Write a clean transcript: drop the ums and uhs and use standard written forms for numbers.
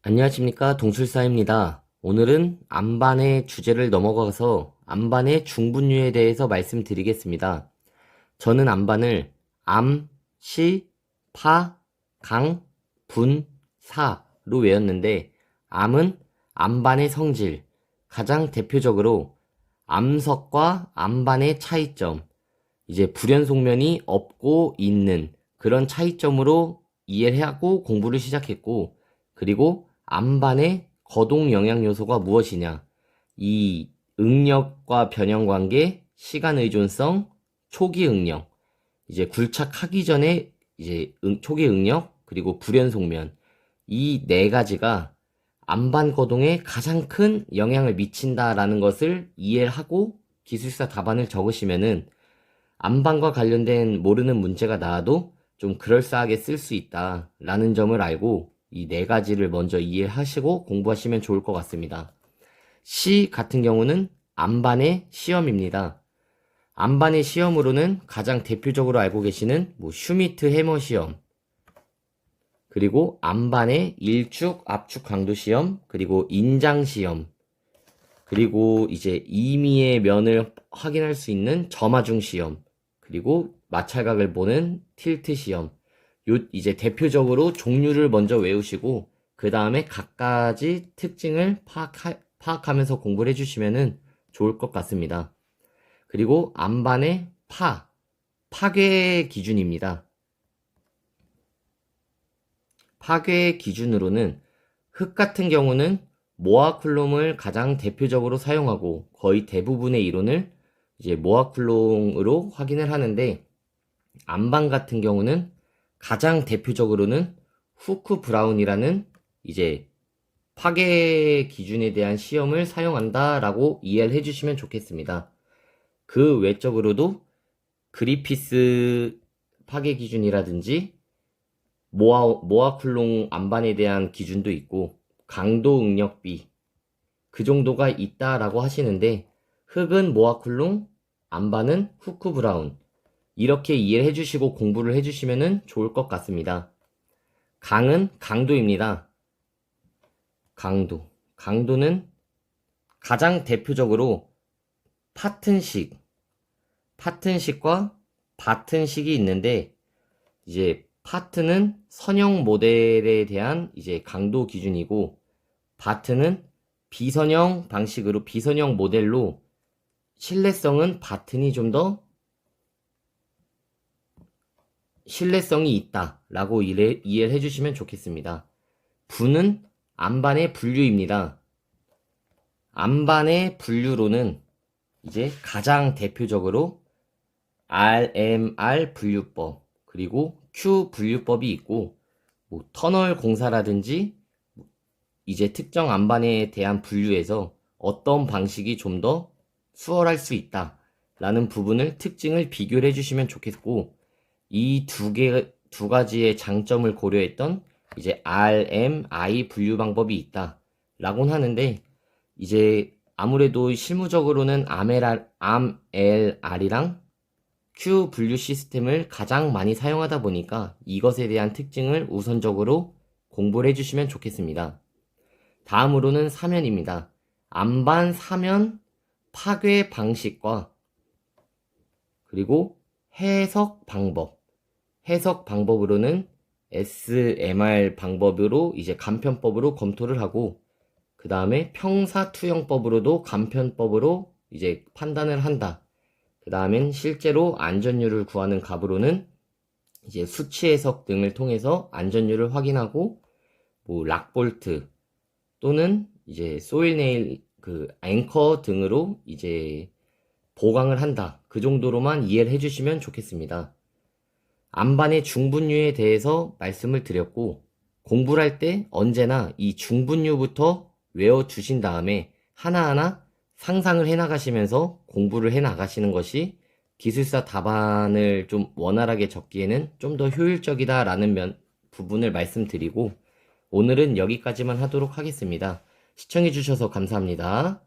안녕하십니까, 동술사입니다. 오늘은 암반의 주제를 넘어가서 암반의 중분류에 대해서 말씀드리겠습니다. 저는 암반을 암, 시, 파, 강, 분, 사로 외웠는데, 암은 암반의 성질, 가장 대표적으로 암석과 암반의 차이점, 이제 불연속면이 없고 있는 그런 차이점으로 이해를 하고 공부를 시작했고, 그리고 암반의 거동 영향 요소가 무엇이냐, 이 응력과 변형 관계, 시간 의존성, 초기 응력, 이제 굴착하기 전에 이제 초기 응력, 그리고 불연속면, 이 네 가지가 암반 거동에 가장 큰 영향을 미친다라는 것을 이해를 하고 기술사 답안을 적으시면은 암반과 관련된 모르는 문제가 나와도 좀 그럴싸하게 쓸 수 있다라는 점을 알고 이 네 가지를 먼저 이해하시고 공부하시면 좋을 것 같습니다. 시 같은 경우는 암반의 시험입니다. 암반의 시험으로는 가장 대표적으로 알고 계시는 슈미트 해머 시험, 그리고 암반의 일축, 압축 강도 시험, 그리고 인장 시험, 그리고 이제 임의의 면을 확인할 수 있는 점화중 시험, 그리고 마찰각을 보는 틸트 시험. 이제 대표적으로 종류를 먼저 외우시고 그 다음에 각가지 특징을 파악하면서 공부를 해주시면 좋을 것 같습니다. 그리고 암반의 파괴 기준입니다. 파괴 기준으로는 흙 같은 경우는 모아쿨롱을 가장 대표적으로 사용하고 거의 대부분의 이론을 이제 모아쿨롱으로 확인을 하는데, 암반 같은 경우는 가장 대표적으로는 후크 브라운이라는 이제 파괴 기준에 대한 시험을 사용한다라고 이해를 해주시면 좋겠습니다. 그 외적으로도 그리피스 파괴 기준이라든지 모아쿨롱 암반에 대한 기준도 있고 강도 응력비 그 정도가 있다라고 하시는데, 흙은 모아쿨롱, 암반은 후크 브라운, 이렇게 이해를 해주시고 공부를 해주시면 좋을 것 같습니다. 강은 강도입니다. 강도는 가장 대표적으로 파튼식과 바튼식이 있는데, 이제 파트는 선형 모델에 대한 이제 강도 기준이고, 바튼은 비선형 방식으로 비선형 모델로 신뢰성은 바튼이 좀 더 신뢰성이 있다라고 이해를 해주시면 좋겠습니다. 분은 암반의 분류입니다. 암반의 분류로는 이제 가장 대표적으로 RMR 분류법, 그리고 Q 분류법이 있고, 터널 공사라든지 이제 특정 암반에 대한 분류에서 어떤 방식이 좀 더 수월할 수 있다라는 부분을 특징을 비교를 해주시면 좋겠고, 이 두 가지의 장점을 고려했던 이제 RMI 분류 방법이 있다라고는 하는데, 이제 아무래도 실무적으로는 AMLR이랑 Q 분류 시스템을 가장 많이 사용하다 보니까 이것에 대한 특징을 우선적으로 공부를 해주시면 좋겠습니다. 다음으로는 사면입니다. 암반 사면 파괴 방식과 그리고 해석 방법으로는 SMR 방법으로 이제 간편법으로 검토를 하고, 그 다음에 평사투영법으로도 간편법으로 이제 판단을 한다. 그 다음엔 실제로 안전율을 구하는 값으로는 이제 수치 해석 등을 통해서 안전율을 확인하고, 락볼트 또는 이제 소일네일 앵커 등으로 이제 보강을 한다. 그 정도로만 이해를 해주시면 좋겠습니다. 암반의 중분류에 대해서 말씀을 드렸고, 공부를 할 때 언제나 이 중분류부터 외워주신 다음에 하나하나 상상을 해나가시면서 공부를 해나가시는 것이 기술사 답안을 좀 원활하게 적기에는 좀 더 효율적이다라는 부분을 말씀드리고, 오늘은 여기까지만 하도록 하겠습니다. 시청해주셔서 감사합니다.